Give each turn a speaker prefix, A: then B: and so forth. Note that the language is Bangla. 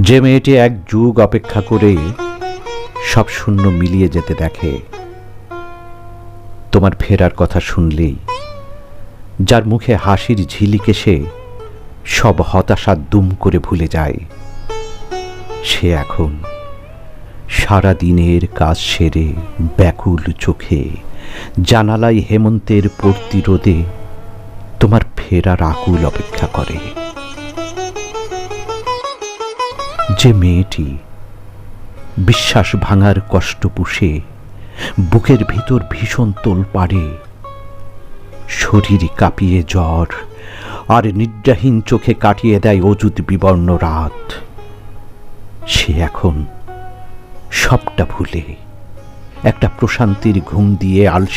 A: যে মেয়েটি এক যুগ অপেক্ষা করে সব শূন্য মিলিয়ে যেতে দেখে, তোমার ফেরার কথা শুনলেই যার মুখে হাসির ঝিলিক এসে সব হতাশা দুম করে ভুলে যায়, সে এখন সারা দিনের কাজ সেরে ব্যাকুল চোখে জানালায় হেমন্তের প্রতিরোধে তোমার ফেরার আকুল অপেক্ষা করে। যে মেয়েটি বিশ্বাস ভাঙার কষ্ট পুষে বুকের ভিতর ভীষণ তোলপাড়ে, শরীর কাঁপিয়ে জ্বর আর নিদ্রাহীন চোখে কাটিয়ে দেয় অযুত বিবর্ণ রাত, সে এখন সবটা ভুলে একটা প্রশান্তির ঘুম দিয়ে